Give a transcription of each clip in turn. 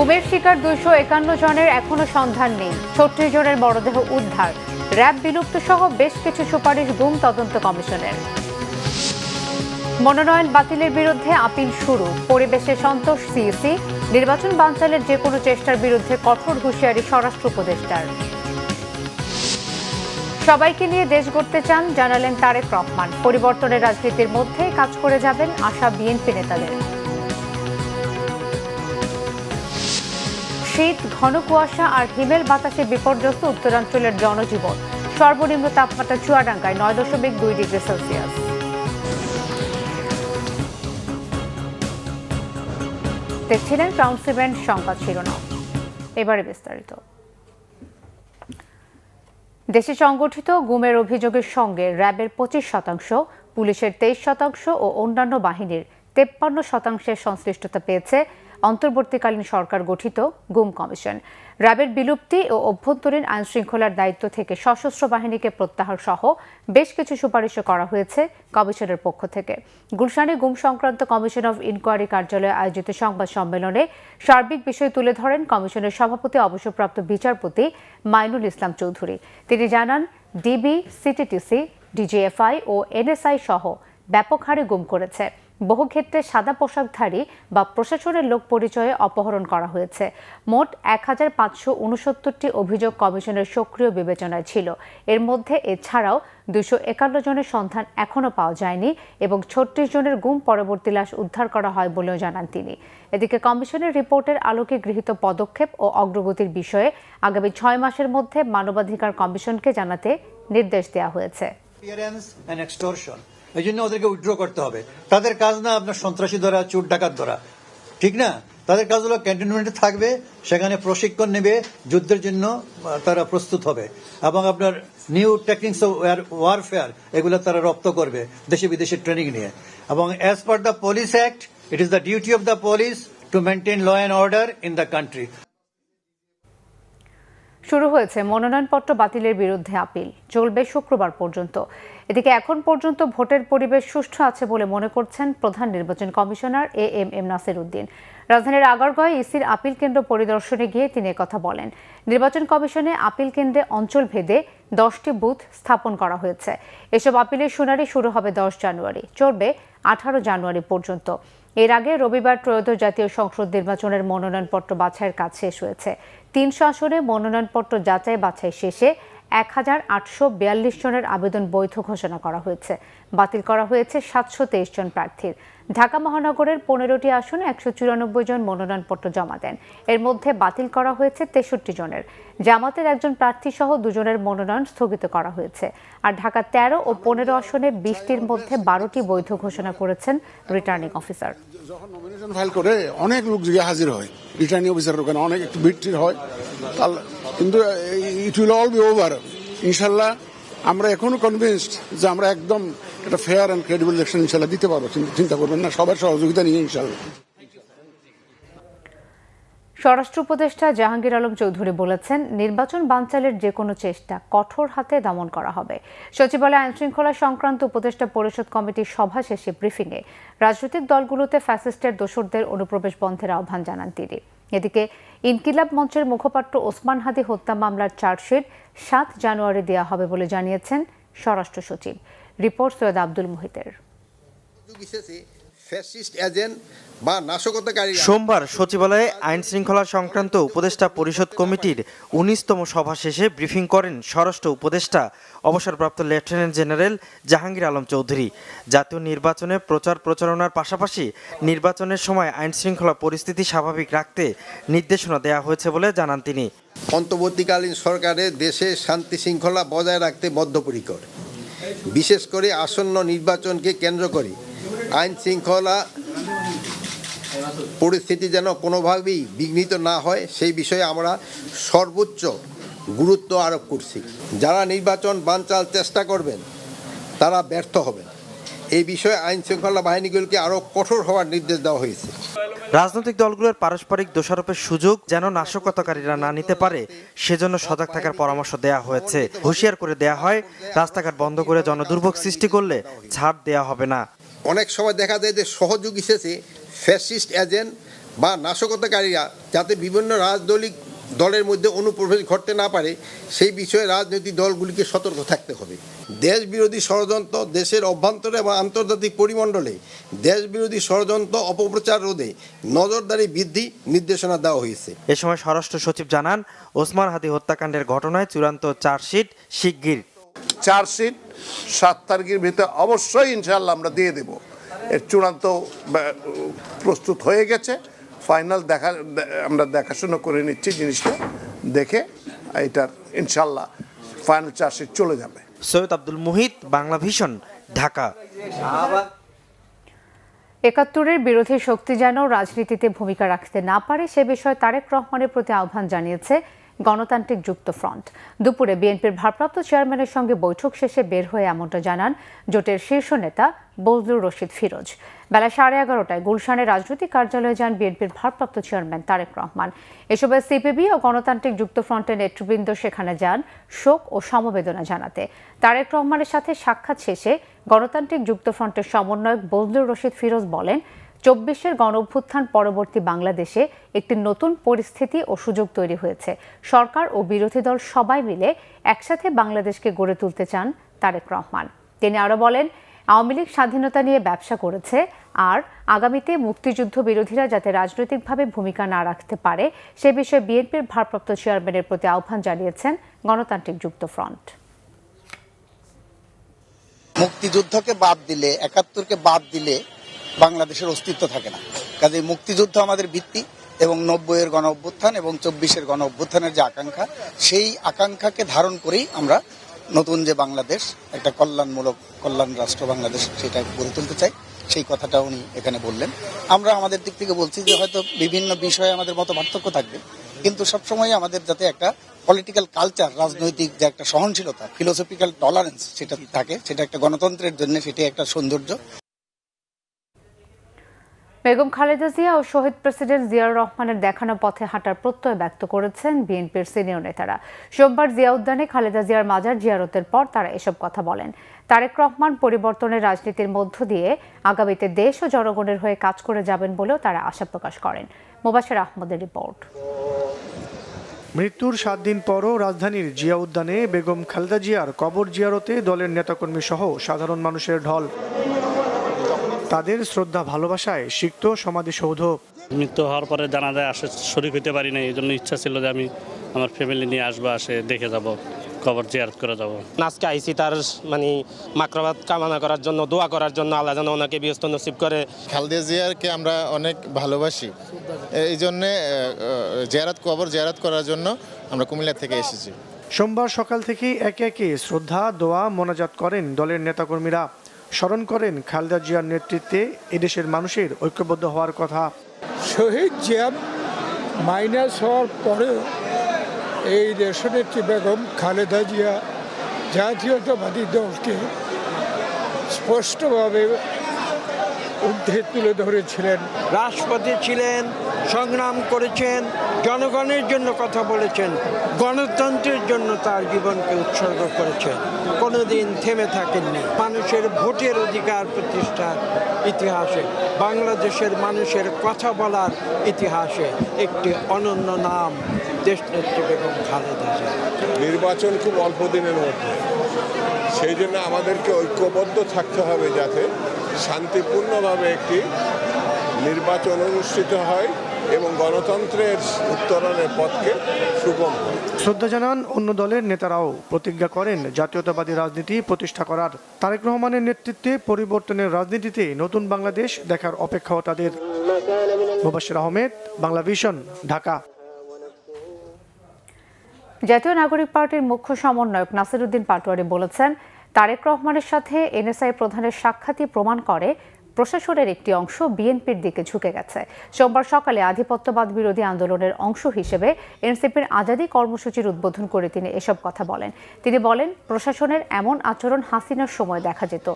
গুমের শিকার 251 জনের এখনো সন্ধান নেই। 36 জনের মরদেহ উদ্ধার। র্যাব বিলুপ্ত সহ বেশ কিছু সুপারিশ গুম তদন্ত কমিশনের। মনোনয়ন বাতিলের বিরুদ্ধে আপিল শুরু। পরিবেশে সন্তোষ সিইসি। নির্বাচন বানচালের যে কোনো চেষ্টার বিরুদ্ধে কঠোর হুঁশিয়ারি স্বরাষ্ট্র উপদেষ্টার। সবাইকে নিয়ে দেশ গড়তে চান জানালেন তারেক রহমান। পরিবর্তনের রাজনীতির মধ্যেই কাজ করে যাবেন আশা বিএনপি নেতাদের। শীত, ঘন কুয়াশা আর হিমেল বাতাসে বিপর্যস্ত উত্তরাঞ্চলের জনজীবন। সর্বনিম্ন তাপমাত্রা চুয়াডাঙ্গায় 9.2 ডিগ্রি সেলসিয়াস। দেখছিলেন ক্রাউন সিমেন্ট সংবাদ শিরোনাম। এবারে বিস্তারিত। দেশে সংগঠিত গুমের অভিযোগের সঙ্গে র্যাবের 25%, পুলিশের 23% ও অন্যান্য বাহিনীর 53% সংশ্লিষ্টতা পেয়েছে অন্তর্বর্তীকালীন সরকার গঠিত গুম কমিশন। র্যাবের বিলুপ্তি ও অভ্যন্তরীণ আইনশৃঙ্খলার দায়িত্ব থেকে সশস্ত্র বাহিনীকে প্রত্যাহার সহ বেশ কিছু সুপারিশও করা হয়েছে কমিশনের পক্ষ থেকে। গুলশানে গুম সংক্রান্ত কমিশন অব ইনকোয়ারি কার্যালয়ে আয়োজিত সংবাদ সম্মেলনে সার্বিক বিষয় তুলে ধরেন কমিশনের সভাপতি অবসরপ্রাপ্ত বিচারপতি মাইনুল ইসলাম চৌধুরী। তিনি জানান, ডিবি, সিটিটিসি, ডিজিএফআই ও এনএসআই সহ ব্যাপক হারে গুম করেছে। বহু ক্ষেত্রে সাদা পোশাকধারী বা প্রশাসনের লোক পরিচয়ে অপহরণ করা হয়েছে। মোট 1569টি অভিযোগ কমিশনের সক্রিয় বিবেচনায় ছিল। এর মধ্যে এছাড়াও 251 জনের সন্ধান এখনও পাওয়া যায়নি এবং 36 জনের গুম পরবর্তী লাশ উদ্ধার করা হয় বলেও জানান তিনি। এদিকে কমিশনের রিপোর্টের আলোকে গৃহীত পদক্ষেপ ও অগ্রগতির বিষয়ে আগামী 6 মাসের মধ্যে মানবাধিকার কমিশনকে জানাতে নির্দেশ দেওয়া হয়েছে। এই জন্য ওদেরকে উইথড্র করতে হবে। তাদের কাজ না আপনার সন্ত্রাসী ধরা, চোর ডাকাত ধরা, ঠিক না? তাদের কাজ হলো ক্যান্টনমেন্টে থাকবে, সেখানে প্রশিক্ষণ নেবে, যুদ্ধের জন্য তারা প্রস্তুত হবে এবং আপনার নিউ টেকনিক্স অফ ওয়ারফেয়ার এগুলো তারা রপ্ত করবে দেশে বিদেশে ট্রেনিং নিয়ে। এবং as per the police act, it is the duty of the police to maintain law and order in the country. শুরু হয়েছে মনোনয়নপত্র বাতিলের বিরুদ্ধে আপিল। চলবে শুক্রবার পর্যন্ত। এদিকে এখন পর্যন্ত ভোটের পরিবেশ সুষ্ঠু আছে বলে মনে করছেন প্রধান নির্বাচন কমিশনার এএমএম নাসির উদ্দিন। রাজধানীর আগারগাঁওয়ে ইসির আপিল কেন্দ্র পরিদর্শনে গিয়ে তিনি কথা বলেন। নির্বাচন কমিশনে আপিল কেন্দ্রে অঞ্চল ভেদে 10টি বুথ স্থাপন করা হয়েছে। এসব আপিলের শুনানি শুরু হবে 10 জানুয়ারি, চলবে 18 জানুয়ারি পর্যন্ত। এর আগে রবিবার ত্রয়োদশ জাতীয় সংসদ নির্বাচনের মনোনয়নপত্র বাছাইয়ের কাজ শেষ হয়েছে। 300 আসনে মনোনয়নপত্র যাচাই বাছাই শেষে 1842 জনের আবেদন বৈধ ঘোষণা করা হয়েছে। বাতিল করা হয়েছে 723 জন প্রার্থীর। ঢাকা মহানগরের 15টি আসনে 194 জন মনোনয়নপত্র জমা দেন। এর মধ্যে বাতিল করা হয়েছে 63 জনের। জামাতের একজন প্রার্থী সহ 2 জনের মনোনয়ন স্থগিত করা হয়েছে। আর ঢাকা 13 ও 15 আসনে 20টির মধ্যে 12টি বৈধ ঘোষণা করেছেন রিটার্নিং অফিসার। যখন নমিনেশন ফাইল করে অনেক লোক গিয়ে হাজির হয়, রিটার্নিং অফিসারের ওখানে অনেক একটু ভিড় হয়, কিন্তু it will all be over ইনশাল্লাহ। আমরা এখনো কনভিন্সড যে আমরা একদম একটা ফেয়ার অ্যান্ড ক্রেডিবল ইলেকশন ইনশাল্লাহ দিতে পারবো। চিন্তা করবেন না, সবার সহযোগিতা নিয়ে ইনশাল্লাহ। স্বরাষ্ট্র উপদেষ্টা জাহাঙ্গীর আলম চৌধুরী বলেছেন, নির্বাচন বানচালের যে কোনো চেষ্টা কঠোর হাতে দমন করা হবে। সচিবালয়ে আইনশৃঙ্খলা সংক্রান্ত উপদেষ্টা পরিষদ কমিটির সভা শেষে ব্রিফিংয়ে রাজনৈতিক দলগুলোতে ফ্যাসিস্টের দোসরদের অনুপ্রবেশ বন্ধের আহ্বান জানান তিনি। এদিকে ইনকিলাব মঞ্চের মুখপাত্র ওসমান হাদি হত্যা মামলার চার্জশিট 7 জানুয়ারি দেওয়া হবে বলে জানিয়েছেন স্বরাষ্ট্র সচিব। রিপোর্ট সৈয়দ আব্দুল মুহিতের। সোমবার সচিবালয়ে আইন শৃঙ্খলা সংক্রান্ত উপদেষ্টা পরিষদ কমিটির 19তম সভা শেষে ব্রিফিং করেন স্বরাষ্ট্র উপদেষ্টা অবসরপ্রাপ্ত লেফটেন্যান্ট জেনারেল জাহাঙ্গীর আলম চৌধুরী। জাতীয় নির্বাচনে প্রচার প্রচারণার পাশাপাশি নির্বাচনের সময় আইন শৃঙ্খলা পরিস্থিতি স্বাভাবিক রাখতে নির্দেশনা দেওয়া হয়েছে বলে জানান তিনি। অন্তর্বর্তীকালীন সরকারের দেশে শান্তি শৃঙ্খলা বজায় রাখতে বদ্ধপরিকর। বিশেষ করে আসন্ন নির্বাচনকে কেন্দ্র করে আইন শৃঙ্খলা পরিস্থিতি যেন কোনোভাবেই বিঘ্নিত না হয় সেই বিষয়ে আমরা সর্বোচ্চ গুরুত্ব আরোপ করছি। যারা নির্বাচন বানচাল চেষ্টা করবেন তারা ব্যর্থ হবেন। এই বিষয়ে আইন শৃঙ্খলা বাহিনীগুলোকে আরও কঠোর হওয়ার নির্দেশ দেওয়া হয়েছে। রাজনৈতিক দলগুলোর পারস্পরিক দোষারোপের সুযোগ যেন নাশকতাকারীরা না নিতে পারে সেজন্য সজাগ থাকার পরামর্শ দেওয়া হয়েছে। হুঁশিয়ার করে দেওয়া হয়, রাস্তাঘাট বন্ধ করে জনদুর্ভোগ সৃষ্টি করলে ছাড় দেওয়া হবে না। অনেক সময় দেখা যায় যে সহযোগী শেষে ফ্যাসিস্ট এজেন্ট বা নাশকতাকারীরা যাতে বিভিন্ন রাজনৈতিক দলের মধ্যে অনুপ্রবেশ ঘটতে না পারে সেই বিষয়ে রাজনৈতিক দলগুলিকে সতর্ক থাকতে হবে। দেশ বিরোধী ষড়যন্ত্র, দেশের অভ্যন্তরে এবং আন্তর্জাতিক পরিমণ্ডলে দেশ বিরোধী ষড়যন্ত্র অপপ্রচার রোধে নজরদারি বৃদ্ধি নির্দেশনা দেওয়া হয়েছে। এ সময় স্বরাষ্ট্র সচিব জানান, ওসমান হাদি হত্যাকাণ্ডের ঘটনায় চূড়ান্ত চার্জশিট শিগগির। চার্জশিট 7 তারিখের ভিতরে অবশ্যই ইনশাআল্লাহ আমরা দিয়ে দেব। এর চূড়ান্ত প্রস্তুত হয়ে গেছে, ফাইনাল আমরা দেখাশোনা করে নিচ্ছি, জিনিসটা দেখে এটার ইনশাআল্লাহ ফাইনাল চার্জশিট চলে যাবে। সৈয়দ আব্দুল মুহিত, বাংলা ভিশন, ঢাকা। ৭১-এর বিরোধী শক্তি যেন রাজনীতিতে ভূমিকা রাখতে না পারে সে বিষয়ে তারেক রহমানের প্রতি আহ্বান জানিয়েছে গণতান্ত্রিক যুক্ত ফ্রন্ট। দুপুরে বিএনপির ভারপ্রাপ্ত চেয়ারম্যানের সঙ্গে বৈঠক শেষে বের হয়ে এমনটা জানান জোটের শীর্ষ নেতা বজলুর রশিদ ফিরোজ। বেলা 11:30টায় গুলশানের রাজনৈতিক কার্যালয়ে যান বিএনপির ভারপ্রাপ্ত চেয়ারম্যান তারেক রহমান। এসবে সিপিবি ও গণতান্ত্রিক যুক্ত ফ্রন্টের নেতৃবৃন্দ সেখানে যান শোক ও সমবেদনা জানাতে। তারেক রহমানের সাথে সাক্ষাৎ শেষে গণতান্ত্রিক যুক্ত ফ্রন্টের সমন্বয়ক বজলুর রশিদ ফিরোজ বলেন, ২৪-এর গণঅভ্যুত্থান পরবর্তী বাংলাদেশে একটি নতুন পরিস্থিতি ও সুযোগ তৈরি হয়েছে। সরকার ও বিরোধী দল সবাই মিলে একসাথে বাংলাদেশকে গড়ে তুলতে চান তারেক রহমান। তিনি আরও বলেন, আওয়ামী লীগ স্বাধীনতা নিয়ে ব্যবসা করেছে, আর আগামীতে মুক্তিযুদ্ধ বিরোধীরা যাতে রাজনৈতিকভাবে ভূমিকা না রাখতে পারে সে বিষয়ে বিএনপির ভারপ্রাপ্ত চেয়ারম্যানের প্রতি আহ্বান জানিয়েছেন গণতান্ত্রিক যুক্ত ফ্রন্ট। মুক্তিযুদ্ধকে বাদ দিলে, ৭১-কে বাদ দিলে বাংলাদেশের অস্তিত্ব থাকে না। কাজে মুক্তিযুদ্ধ আমাদের ভিত্তি এবং ৯০-এর গণ অভ্যুত্থান এবং ২৪-এর গণ অভ্যুত্থানের যে আকাঙ্ক্ষা, সেই আকাঙ্ক্ষাকে ধারণ করেই আমরা নতুন যে বাংলাদেশ, একটা কল্যাণ রাষ্ট্র বাংলাদেশ, সেটা গড়ে তুলতে চাই। সেই কথাটা উনি এখানে বললেন। আমরা আমাদের দিক থেকে বলছি যে হয়তো বিভিন্ন বিষয়ে আমাদের মত পার্থক্য থাকবে, কিন্তু সবসময় আমাদের যাতে একটা পলিটিক্যাল কালচার, রাজনৈতিক যে একটা সহনশীলতা, ফিলোসফিক্যাল টলারেন্স সেটা থাকে, সেটা একটা গণতন্ত্রের জন্য সেটা একটা সৌন্দর্য। বেগম খালেদা জিয়া ও শহীদ প্রেসিডেন্ট জিয়াউর রহমানের দেখানো পথে হাঁটার প্রত্যয় ব্যক্ত করেছেন বিএনপির সিনিয়র নেতারা। সোমবার জিয়া উদ্যানে খালেদা জিয়ার মাজার জিয়ারতের পর তারা এসব কথা বলেন। তারেক রহমান পরিবর্তনের রাজনীতির মধ্য দিয়ে আগামীতে দেশ ও জনগণের হয়ে কাজ করে যাবেন বলেও তারা আশা প্রকাশ করেন। মোবাশ্বের আহমদের রিপোর্ট। মৃত্যুর 7 দিন পরও রাজধানীর জিয়া উদ্যানে বেগম খালেদা জিয়ার কবর জিয়ারতে দলের নেতাকর্মী সহ সাধারণ মানুষের ঢল। তাদের শ্রদ্ধা ভালোবাসায় সিক্ত সমাধিসৌধ। মৃত্যু হওয়ার পরে জানাজায় আসে শরীক হইতে পারি না, এই জন্য ইচ্ছা ছিল যে আমি আমার ফ্যামিলি নিয়ে আসবো, আসে দেখে যাব, কবর জিয়ারত করে যাব। আজকে আইসি তার মাকরাবাত কামনা করার জন্য, দোয়া করার জন্য, আল্লাহ যেন ওনাকে ব্যস্ত নসিব করে। খালেদা জিয়ারকে আমরা অনেক ভালোবাসি, এই জন্যে কবর জিয়ারত করার জন্য আমরা কুমিল্লা থেকে এসেছি। সোমবার সকাল থেকেই একে একে শ্রদ্ধা, দোয়া, মোনাজাত করেন দলের নেতাকর্মীরা। স্মরণ করেন খালেদা জিয়ার নেতৃত্বে এদেশের মানুষের ঐক্যবদ্ধ হওয়ার কথা। শহীদ জিয়া মাইনাস হওয়ার পরেও এই দেশনেত্রী বেগম খালেদা জিয়া জাতীয়তাবাদী দলকে স্পষ্টভাবে ঊর্ধ্বে তুলে ধরেছিলেন। রাষ্ট্রপতি ছিলেন, সংগ্রাম করেছেন, জনগণের জন্য কথা বলেছেন, গণতন্ত্রের জন্য তার জীবনকে উৎসর্গ করেছেন, কোনোদিন থেমে থাকেননি। মানুষের ভোটের অধিকার প্রতিষ্ঠার ইতিহাসে, বাংলাদেশের মানুষের কথা বলার ইতিহাসে একটি অনন্য নাম দেশনেত্রী বেগম খালেদা জিয়া। নির্বাচন খুব অল্প দিনের মধ্যে, সেই জন্য আমাদেরকে ঐক্যবদ্ধ থাকতে হবে যাতে শান্তিপূর্ণভাবে একটি নির্বাচন অনুষ্ঠিত হয় এবং গণতন্ত্রের উত্তরণের পথকে সুগম হয়। শ্রদ্ধা জানান অন্য দলের নেতারাও, প্রতিজ্ঞা করেন জাতীয়তাবাদী রাজনীতি প্রতিষ্ঠা করার। তারেক রহমানের নেতৃত্বে পরিবর্তনের রাজনীতিতে নতুন বাংলাদেশ দেখার অপেক্ষাও তাদের। মোবাশ্বের আহমেদ, বাংলা ভিশন, ঢাকা। জাতীয় নাগরিক পার্টির মুখ্য সমন্বয়ক নাসির উদ্দিন পাটোয়ারি বলেছেন, তারেক রহমানের সাথে এনএসআই প্রধানের সাক্ষাৎই প্রমাণ করে প্রশাসনের একটি অংশ বিএনপির দিকে ঝুঁকে গেছে। সোমবার সকালে আধিপত্যবাদ বিরোধী আন্দোলনের অংশ হিসেবে এনসিপির আজাদী কর্মসূচির উদ্বোধন করে তিনি এসব কথা বলেন। তিনি বলেন, প্রশাসনের এমন আচরণ হাসিনার সময় দেখা যেত।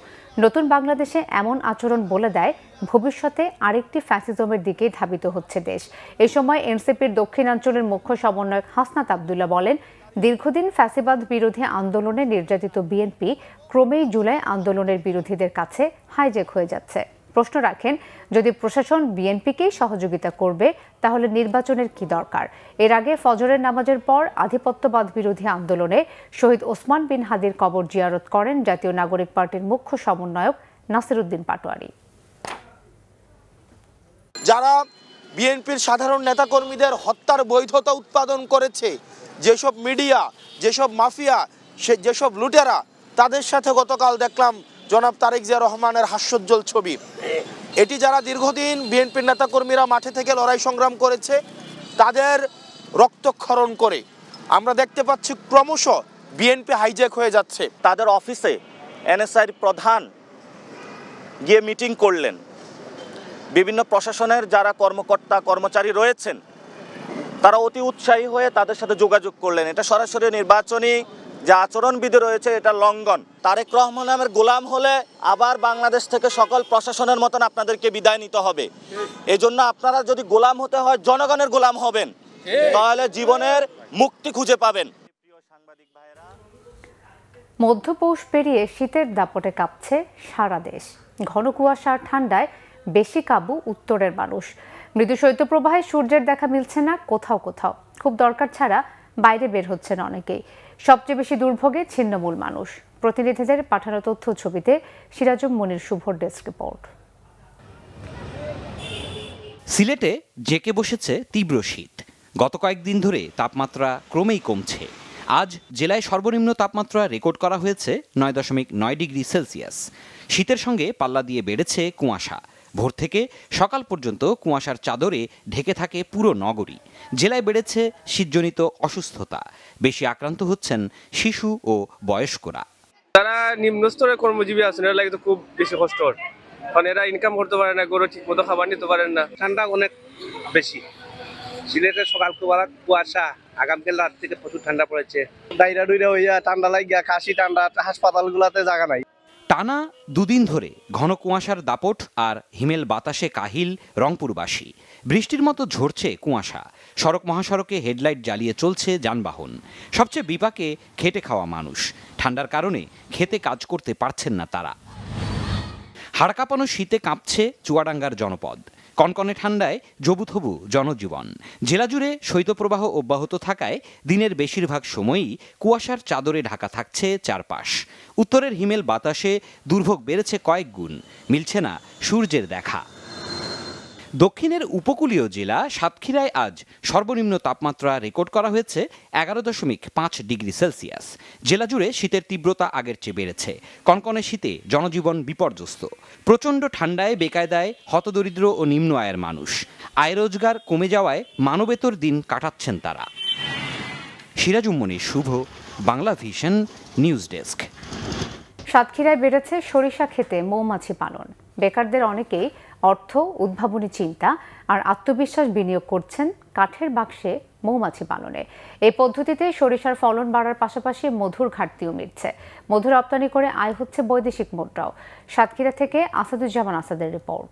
নতুন বাংলাদেশে এমন আচরণ বলে দেয় ভবিষ্যতে আরেকটি ফ্যাসিজমের দিকে ধাবিত হচ্ছে দেশ। এই সময় এনসিপির দক্ষিণাঞ্চলের মুখ্য সমন্বয়ক হাসনাত আবদুল্লাহ বলেন, দীর্ঘদিন ফ্যাসিবাদ বিরোধী আন্দোলনে নির্যাতিত বিএনপি ক্রমেই জুলাই আন্দোলনের বিরোধীদের কাছে হাইজ্যাক হয়ে যাচ্ছে। প্রশ্ন রাখেন, যদি প্রশাসন বিএনপিকেই সহযোগিতা করবে তাহলে নির্বাচনের কি দরকার? এর আগে ফজরের নামাজের পর আধিপত্যবাদ বিরোধী আন্দোলনে শহীদ ওসমান বিন হাদির কবর জিয়ারত করেন জাতীয় নাগরিক পার্টির মুখ্য সমন্বয়ক নাসির উদ্দিন পাটোয়ারি। যারা বিএনপির সাধারণ নেতাকর্মীদের হত্যার বৈধতা উৎপাদন করেছে, যেসব মিডিয়া, যেসব মাফিয়া, যেসব লুটেরা, তাদের সাথে গতকাল দেখলাম জনাব তারেক জিয়া রহমানের হাস্যোজ্জ্বল ছবি। এটি যারা দীর্ঘদিন বিএনপির নেতাকর্মীরা মাঠে থেকে লড়াই সংগ্রাম করেছে, তাদের রক্তক্ষরণ করে আমরা দেখতে পাচ্ছি ক্রমশ বিএনপি হাইজ্যাক হয়ে যাচ্ছে। তাদের অফিসে এনএসআইর প্রধান গিয়ে মিটিং করলেন, বিভিন্ন প্রশাসনের যারা কর্মকর্তা কর্মচারী রয়েছেন তারা অতি উৎসাহী হয়ে তাদের সাথে যোগাযোগ করলেন। এটা সরাসরি নির্বাচনী যে আচরণবিধি রয়েছে এটা লঙ্ঘন। তারেক রহমান নামের গোলাম হলে আবার বাংলাদেশ থেকে সকল প্রশাসনের মতন আপনাদেরকে বিদায় নিতে হবে। এজন্য আপনারা যদি গোলাম হতে হয় জনগণের গোলাম হবেন, তাহলে জীবনের মুক্তি খুঁজে পাবেন। মধ্যপৌষ পেরিয়ে শীতের দাপটে কাঁপছে সারা দেশ। ঘন কুয়াশার ঠান্ডায় বেশি কাবু উত্তরের মানুষ। মৃদু শৈত্যপ্রবাহে সূর্যের দেখা মিলছে না কোথাও কোথাও। খুব দরকার ছাড়া বাইরে বের হচ্ছেন অনেকেই। সবচেয়ে বেশি দুর্ভোগে ছিন্নমূল মানুষ। প্রতিনিধিদের পাঠানো তথ্য ছবিতে সিরাজুম মনির শুভর ডেস্ক রিপোর্ট। সিলেটে জেঁকে বসেছে তীব্র শীত। গত কয়েকদিন ধরে তাপমাত্রা ক্রমেই কমছে। আজ জেলায় সর্বনিম্ন তাপমাত্রা রেকর্ড করা হয়েছে 9.9 ডিগ্রি সেলসিয়াস। শীতের সঙ্গে পাল্লা দিয়ে বেড়েছে কুয়াশা। ভোর থেকে সকাল পর্যন্ত কুয়াশার চাদরে ঢেকে থাকে পুরো নগরী। জেলায় বেড়েছে শীতজনিত অসুস্থতা। বেশি আক্রান্ত হচ্ছেন শিশু ও বয়স্করা। যারা নিম্ন স্তরের কর্মজীবী আছেন এরা লাগে তো খুব বেশি কষ্ট, কারণ এরা ইনকাম করতে পারে না, গরু ঠিক মতো খাবার নিতে পারেন না। ঠান্ডা অনেক বেশি। সিলেটের সকাল কুয়াশা, আগামীকাল রাত থেকে প্রচুর ঠান্ডা পড়েছে। ডাইরা ডুইরা হইয়া ঠান্ডা লাগিয়া কাশি টান্ডা, হাসপাতালগুলোতে জায়গা নাই। টানা দুদিন ধরে ঘন কুয়াশার দাপট আর হিমেল বাতাসে কাহিল রংপুরবাসী। বৃষ্টির মতো ঝরছে কুয়াশা। সড়ক মহাসড়কে হেডলাইট জ্বালিয়ে চলছে যানবাহন। সবচেয়ে বিপাকে খেটে খাওয়া মানুষ। ঠান্ডার কারণে খেতে কাজ করতে পারছেন না তারা। হাড়কাঁপানো শীতে কাঁপছে চুয়াডাঙ্গার জনপদ। কনকনে ঠান্ডায় জবুথবু জনজীবন। জেলা জুড়ে শৈত্যপ্রবাহ অব্যাহত থাকায় দিনের বেশিরভাগ সময়ই কুয়াশার চাদরে ঢাকা থাকছে চারপাশ। উত্তরের হিমেল বাতাসে দুর্ভোগ বেড়েছে কয়েক গুণ। মিলছে না সূর্যের দেখা। দক্ষিণের উপকূলীয় জেলা সাতক্ষীরায় আজ সর্বনিম্ন তাপমাত্রা রেকর্ড করা হয়েছে 11.5 ডিগ্রি সেলসিয়াস। জেলা জুড়ে শীতের তীব্রতা আগের চেয়ে বেড়েছে। কনকনে শীতে জনজীবন বিপর্যস্ত। প্রচণ্ড ঠান্ডায় বেকায়দায় হতদরিদ্র ও নিম্ন আয়ের মানুষ। আয় রোজগার কমে যাওয়ায় মানবেতর দিন কাটাচ্ছেন তারা। সিরাজুম মনির শুভ, বাংলা ভিশন, নিউজ ডেস্ক। সাতক্ষীরায় বেড়েছে সরিষা ক্ষেতে মৌমাছি পালন। বেকারদের অনেকেই অর্থ, উদ্ভাবনী চিন্তা আর আত্মবিশ্বাস বিনিয়োগ করছেন কাঠের বাক্সে মৌমাছি পালনে। এই পদ্ধতিতে সরিষার ফলন বাড়ার পাশাপাশি মধুর ঘাটতিও মিটছে। মধু রপ্তানি করে আয় হচ্ছে বৈদেশিক মুদ্রাও। সাতক্ষীরা থেকে আসাদুজ্জামান আসাদের রিপোর্ট।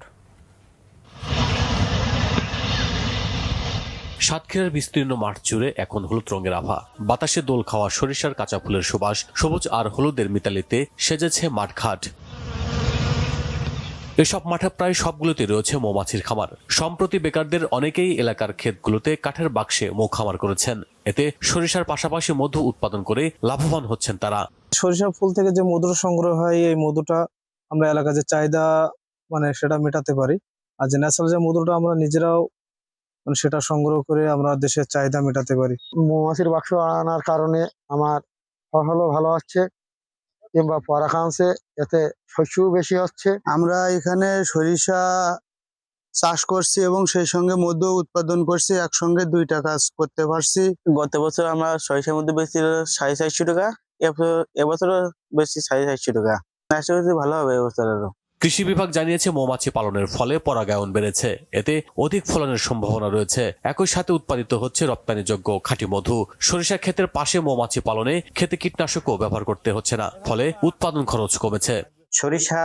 সাতক্ষীরার বিস্তীর্ণ মাঠ জুড়ে এখন হলুদ রঙের আভা। বাতাসে দোল খাওয়া সরিষার কাঁচা ফুলের সুবাস, সবুজ আর হলুদের মিতালিতে সেজেছে মাঠঘাট। এসব মাঠে প্রায় সবগুলোতে রয়েছে মৌমাছির খামার। সম্প্রতি বেকারদের অনেকেই এলাকার ক্ষেতগুলোতে কাঠের বাক্সে মৌ খামার করেছেন। এতে সরিষার পাশাপাশি মধু উৎপাদন করে লাভবান হচ্ছেন তারা। সরিষার ফুল থেকে যে মধুর সংগ্রহ হয়, এই মধুটা আমরা এলাকার যে চাহিদা সেটা মেটাতে পারি। আর যে ন্যাচারাল যে মধুটা আমরা নিজেরাও সেটা সংগ্রহ করে আমরা দেশের চাহিদা মেটাতে পারি। মৌমাছির বাক্স আনার কারণে আমার ফসলও ভালো হচ্ছে কিংবা পরাগায়ছে, এতে শস্যও বেশি হচ্ছে। আমরা এখানে সরিষা চাষ করছি এবং সেই সঙ্গে মধু উৎপাদন করছি। একসঙ্গে দুইটা কাজ করতে পারছি। গত বছর আমরা সরিষার মধ্যে বেশি 450 টাকা, এবছরও বেশি 450 টাকা। আশা করছি ভালো হবে এবছর আরো। কৃষি বিভাগ জানিয়েছে মৌমাছি পালনের ফলে পরাগায়ন বেড়েছে। এতে অধিক ফলনের সম্ভাবনা রয়েছে। একই সাথে উৎপাদিত হচ্ছে রপ্তানিযোগ্য খাঁটি মধু। সরিষা ক্ষেতের পাশে মৌমাছি পালনে ক্ষেতে কীটনাশকও ব্যবহার করতে হচ্ছে না, ফলে উৎপাদন খরচ কমেছে। সরিষা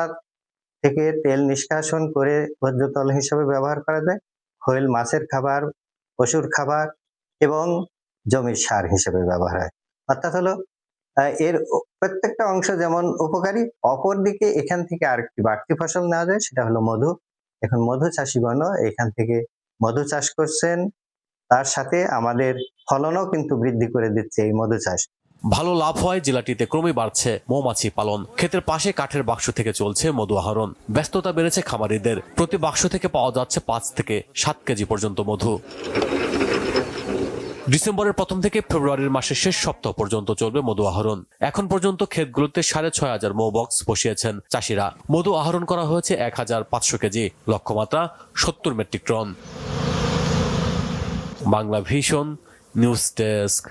থেকে তেল নিষ্কাশন করে ভোজ্য তেল হিসেবে ব্যবহার করা যায়। খৈল মাছের খাবার, পশুর খাবার এবং জমির সার হিসেবে ব্যবহার হয়। অর্থাৎ হলো এর প্রত্যেকটা অংশ যেমন উপকারী, অপরদিকে এখান থেকে আরেকটি বাড়তি ফসল নেওয়া যায়, সেটা হলো মধু। এখন মধু চাষিগণ এখান থেকে মধু চাষ করছেন, তার সাথে আমাদের ফলনও কিন্তু বৃদ্ধি করে দিচ্ছে এই মধু চাষ। ভালো লাভ হয় জেলাটিতে ক্রমে বাড়ছে মৌমাছি পালন। ক্ষেতের পাশে কাঠের বাক্স থেকে চলছে মধু আহরণ। ব্যস্ততা বেড়েছে খামারিদের। প্রতি বাক্স থেকে পাওয়া যাচ্ছে 5 থেকে 7 কেজি পর্যন্ত মধু। ডিসেম্বরের প্রথম থেকে ফেব্রুয়ারির মাসের শেষ সপ্তাহ পর্যন্ত চলবে মধু আহরণ। এখন পর্যন্ত ক্ষেতগুলোতে 6,500 মৌ বক্স বসিয়েছেন চাষিরা। মধু আহরণ করা হয়েছে 1,500 কেজি, লক্ষ্যমাত্রা 70 metric ton. Bangla vision news desk.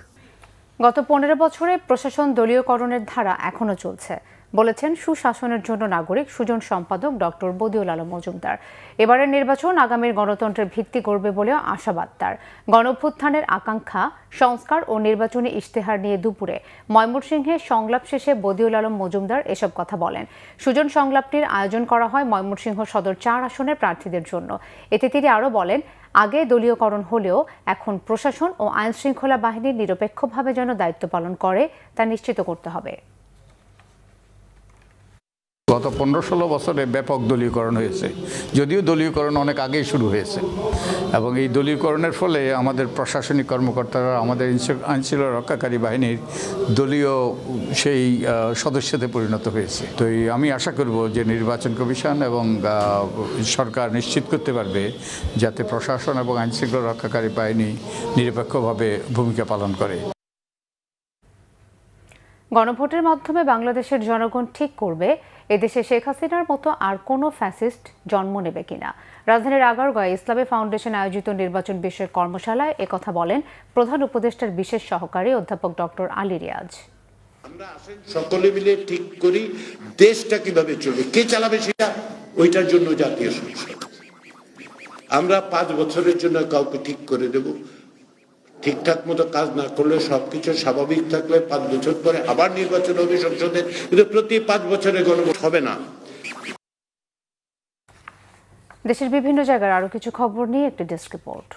গত 15 বছরে প্রশাসন দলীয়করণের ধারা এখনো চলছে বলেছেন সুশাসনের জন্য নাগরিক সুজন সম্পাদক ডক্টর বদিউল আলম মজুমদার। এবারের নির্বাচন আগামীর গণতন্ত্রের ভিত্তি করবে বলেও আশাবাদ তার। গণঅভ্যুত্থানের আকাঙ্ক্ষা, সংস্কার ও নির্বাচনী ইশতেহার নিয়ে দুপুরে ময়মনসিংহে সংলাপ শেষে বদিউল আলম মজুমদার এসব কথা বলেন। সুজন সংলাপটির আয়োজন করা হয় ময়মনসিংহ সদর 4 আসনের প্রার্থীদের জন্য। এতে তিনি আরও বলেন, আগে দলীয়করণ হলেও এখন প্রশাসন ও আইন শৃঙ্খলা বাহিনী নিরপেক্ষভাবে যেন দায়িত্ব পালন করে তা নিশ্চিত করতে হবে। গত 15-16 বছরে ব্যাপক দলীয়করণ হয়েছে, যদিও দলীয়করণ অনেক আগেই শুরু হয়েছে, এবং এই দলীয়করণের ফলে আমাদের প্রশাসনিক কর্মকর্তারা আমাদের আইনশৃঙ্খলা রক্ষাকারী বাহিনীর দলীয় সেই সদস্যতে পরিণত হয়েছে। তো আমি আশা করব যে নির্বাচন কমিশন এবং সরকার নিশ্চিত করতে পারবে যাতে প্রশাসন এবং আইনশৃঙ্খলা রক্ষাকারী বাহিনী নিরপেক্ষভাবে ভূমিকা পালন করে। গণভোটের মাধ্যমে বাংলাদেশের জনগণ ঠিক করবে এদেশে শেখ হাসিনার মতো আর কোনো ফ্যাসিস্ট জন্ম নেবে কিনা। রাজধানীর আগারগাঁয়ে ইসলামী ফাউন্ডেশন আয়োজিত নির্বাচন বিষয়ক কর্মশালায় একথা বলেন প্রধান উপদেষ্টার বিশেষ সহকারী অধ্যাপক ডক্টর আলী রিয়াজ। আমরা সকলে মিলে ঠিক করি দেশটা কিভাবে চলবে, কে চালাবে সেটা, ওইটার জন্য জাতীয় সংসদ। আমরা 5 বছরের জন্য কাউকে ঠিক করে দেব, ঠিকঠাক মতো কাজ না করলে সবকিছু স্বাভাবিক থাকলে 5 বছর পরে আবার নির্বাচন হবে সংসদের, কিন্তু প্রতি 5 বছরে গণভোট হবে না। দেশের বিভিন্ন জায়গার আরো কিছু খবর নিয়ে একটি ডেস্ক রিপোর্ট।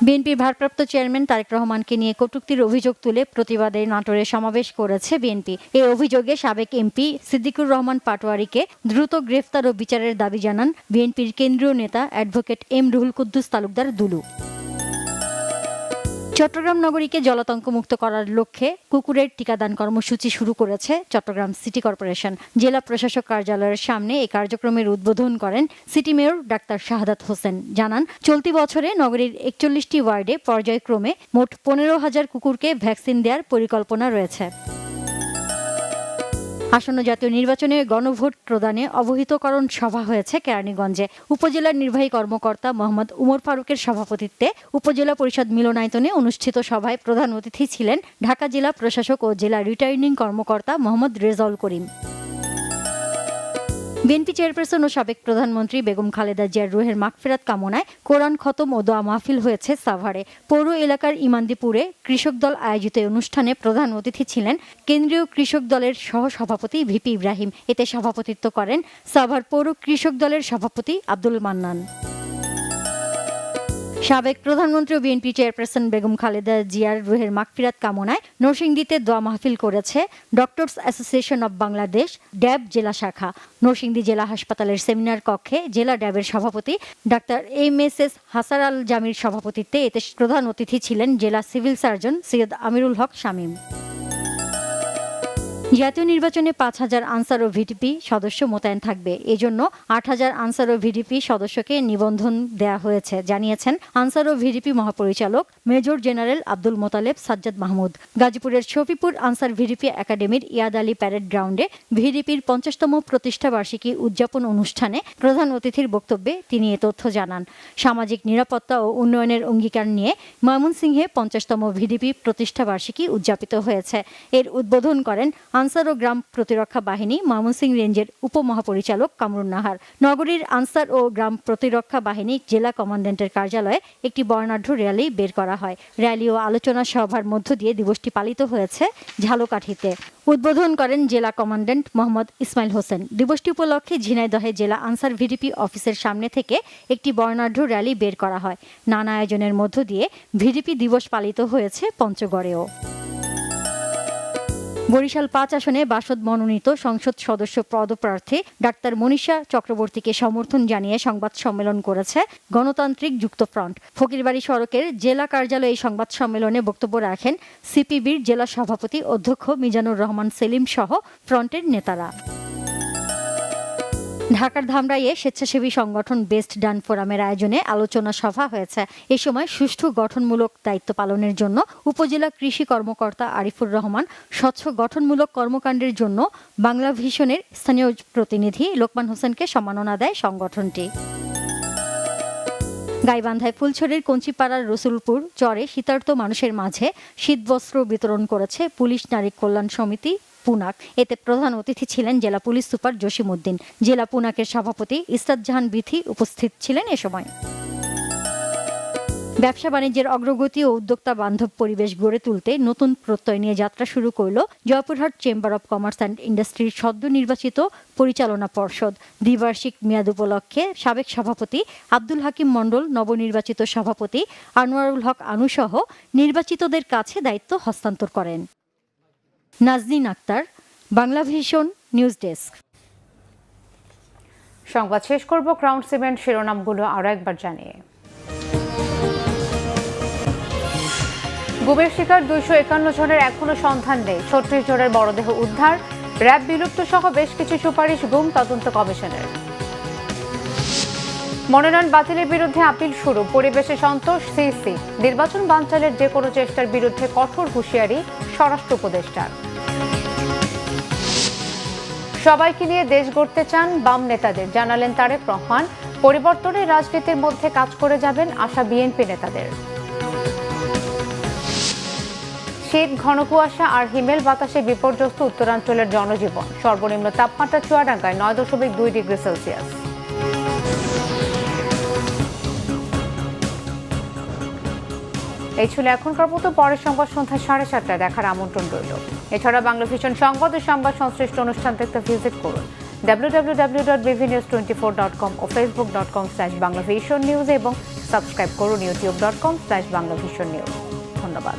বিএনপির ভারপ্রাপ্ত চেয়ারম্যান তারেক রহমানকে নিয়ে কটূক্তির অভিযোগ তুলে প্রতিবাদে নাটোরে সমাবেশ করেছে বিএনপি। এই অভিযোগে সাবেক এমপি সিদ্দিকুর রহমান পাটোয়ারিকে দ্রুত গ্রেফতার ও বিচারের দাবি জানান বিএনপির কেন্দ্রীয় নেতা অ্যাডভোকেট এম রুহুল কুদ্দুস তালুকদার দুলু। চট্টগ্রাম নগরীকে জলাতঙ্কমুক্ত করার লক্ষ্যে কুকুরের টিকাদান কর্মসূচি শুরু করেছে চট্টগ্রাম সিটি কর্পোরেশন। জেলা প্রশাসক কার্যালয়ের সামনে এই কার্যক্রমের উদ্বোধন করেন city mayor doctor Shahadat Hossain. জানান, চলতি বছরে নগরীর 41টি ওয়ার্ডে পর্যায়ক্রমে মোট 15,000 কুকুরকে ভ্যাকসিন দেওয়ার পরিকল্পনা রয়েছে। আসন্ন জাতীয় নির্বাচনে গণভোট প্রদানে অবহিতকরণ সভা হয়েছে কেরানীগঞ্জে। উপজেলার নির্বাহী কর্মকর্তা মোহাম্মদ উমর ফারুকের সভাপতিত্বে উপজেলা পরিষদ মিলনায়তনে অনুষ্ঠিত সভায় প্রধান অতিথি ছিলেন ঢাকা জেলা প্রশাসক ও জেলা রিটার্নিং কর্মকর্তা মোহাম্মদ রেজাউল করিম। বিএনপি চেয়ারপারসন ও সাবেক প্রধানমন্ত্রী বেগম খালেদা জিয়ার রুহের মাগফিরাত কামনায় কোরআন খতম ও দোয়া মাহফিল হয়েছে সাভারে। পৌর এলাকার ইমান্দিপুরে কৃষক দল আয়োজিত অনুষ্ঠানে প্রধান অতিথি ছিলেন কেন্দ্রীয় কৃষক দলের সহসভাপতি ভিপি ইব্রাহিম। এতে সভাপতিত্ব করেন সাভার পৌর কৃষক দলের সভাপতি আব্দুল মান্নান। সাবেক প্রধানমন্ত্রী ও বিএনপি চেয়ারপারসন বেগম খালেদা জিয়ার রুহের মাগফিরাত কামনায় নরসিংদীতে দোয়া মাহফিল করেছে ডক্টরস অ্যাসোসিয়েশন অব বাংলাদেশ ড্যাব জেলা শাখা। নরসিংদী জেলা হাসপাতালের সেমিনার কক্ষে জেলা ড্যাবের সভাপতি ডাক্তার এম.এস.এস. হাসার আল জামির সভাপতিত্বে এতে প্রধান অতিথি ছিলেন জেলা সিভিল সার্জন সৈয়দ আমিরুল হক শামীম। জাতীয় নির্বাচনে 5,000 আনসার ও ভিডিপি সদস্য মোতায়েন থাকবে। এজন্য 8,000 আনসার ও ভিডিপি সদস্যকে নিবন্ধন দেয়া হয়েছে, জানিয়েছেন আনসার ও ভিডিপি মহাপরিচালক মেজর জেনারেল আব্দুল মোতালেব সাজ্জাদ মাহমুদ। গাজীপুরের শফিপুর আনসার ভিডিপি একাডেমির ইয়াদ আলী প্যারেড গ্রাউন্ডে ভিডিপির 50তম প্রতিষ্ঠা বার্ষিকী উদযাপন অনুষ্ঠানে প্রধান অতিথির বক্তব্যে তিনি এ তথ্য জানান। সামাজিক নিরাপত্তা ও উন্নয়নের অঙ্গীকার নিয়ে ময়মনসিংহে 50তম ভিডিপি প্রতিষ্ঠা বার্ষিকী উদযাপিত হয়েছে। এর উদ্বোধন করেন আনসার ও গ্রাম প্রতিরক্ষা বাহিনী ময়মনসিংহ রেঞ্জের উপমহাপরিচালক কামরুন নাহার। নগরীর আনসার ও গ্রাম প্রতিরক্ষা বাহিনী জেলা কমান্ড্যান্টের কার্যালয়ে একটি বর্ণাঢ্য র্যালি বের করা হয়। র্যালি ও আলোচনা সভার মধ্য দিয়ে দিবসটি পালিত হয়েছে ঝালকাঠিতে। উদ্বোধন করেন জেলা কমান্ড্যান্ট মোহাম্মদ ইসমাইল হোসেন। দিবসটি উপলক্ষে ঝিনাইদহে জেলা আনসার ভিডিপি অফিসের সামনে থেকে একটি বর্ণাঢ্য র্যালি বের করা হয়। নানা আয়োজনের মধ্য দিয়ে ভিডিপি দিবস পালিত হয়েছে পঞ্চগড়েও। বরিশাল ৫ আসনে বাসদ মনোনীত সংসদ সদস্য পদপ্রার্থী ডাক্তার মনীষা চক্রবর্তীকে সমর্থন জানিয়ে সংবাদ সম্মেলন করেছে গণতান্ত্রিক যুক্তফ্রন্ট। ফকিরবাড়ি সড়কের জেলা কার্যালয়ে এই সংবাদ সম্মেলনে বক্তব্য রাখেন সিপিবির জেলা সভাপতি অধ্যক্ষ মিজানুর রহমান সেলিম সহ ফ্রন্টের নেতারা। ঢাকার ধামরাইয়ে স্বেচ্ছাসেবী সংগঠন বেস্ট ডান ফোরামের আয়োজনে আলোচনা সভা হয়েছে। এ সময় সুষ্ঠু গঠনমূলক দায়িত্ব পালনের জন্য উপজেলা কৃষি কর্মকর্তা আরিফুর রহমান, স্বচ্ছ গঠনমূলক কর্মকাণ্ডের জন্য বাংলা ভিশনের স্থানীয় প্রতিনিধি লোকমান হোসেনকে সম্মাননা দেয় সংগঠনটি। গাইবান্ধায় ফুলছড়ির কঞ্চিপাড়ার রসুলপুর চরে শীতার্ত মানুষের মাঝে শীতবস্ত্র বিতরণ করেছে পুলিশ নারী কল্যাণ সমিতি পুনাক। এতে প্রধান অতিথি ছিলেন জেলা পুলিশ সুপার জসিম উদ্দিন। জেলা পুনাকের সভাপতি ইস্তাত জাহান বিথি উপস্থিত ছিলেন এ সময়। ব্যবসা বাণিজ্যের অগ্রগতি ও উদ্যোক্তা বান্ধব পরিবেশ গড়ে তুলতে নতুন প্রত্যয় নিয়ে যাত্রা শুরু করল Joypurhat chamber of commerce and ইন্ডাস্ট্রির সদ্য নির্বাচিত পরিচালনা পর্ষদ। দ্বিবার্ষিক মেয়াদ উপলক্ষে সাবেক সভাপতি আব্দুল হাকিম মণ্ডল, নবনির্বাচিত সভাপতি আনোয়ারুল হক আনু সহ নির্বাচিতদের কাছে দায়িত্ব হস্তান্তর করেন। Nazneen Akhtar, Bangla vision news desk. সংবাদ শেষ করব ক্রাউন সিমেন্ট শিরোনামগুলো আরো একবার জানিয়ে। গুমের শিকার 251 জনের এখনো সন্ধান নেই। 36 জনের মরদেহ উদ্ধার। র্যাব বিলুপ্ত সহ বেশ কিছু সুপারিশ গুম তদন্ত কমিশনের। মনোনয়ন বাতিলের বিরুদ্ধে আপিল শুরু। পরিবেশে সন্তোষ সিসি। নির্বাচন বানচালের যে কোনো চেষ্টার বিরুদ্ধে কঠোর হুঁশিয়ারি স্বরাষ্ট্র উপদেষ্টার। সবাইকে নিয়ে দেশ গড়তে চান বাম নেতাদের, জানালেন তারেক রহমান। পরিবর্তনের রাজনীতির মধ্যে কাজ করে যাবেন আশা বিএনপি নেতাদের। শীত, ঘন কুয়াশা আর হিমেল বাতাসে বিপর্যস্ত উত্তরাঞ্চলের জনজীবন। সর্বনিম্ন তাপমাত্রা চুয়াডাঙ্গায় 9.2 ডিগ্রি সেলসিয়াস। এই ছিল এখনকার মতো। পরের সংবাদ সন্ধ্যা 7:30টায় দেখার আমন্ত্রণ রইল। এছাড়া বাংলা ভিশন সংবাদ ও সংবাদ সংশ্লিষ্ট অনুষ্ঠান দেখতে ভিজিট করুন www.bvnews24.com ও facebook.com/banglavisionnews এবং সাবস্ক্রাইব করুন youtube.com/banglavisionnews। ধন্যবাদ।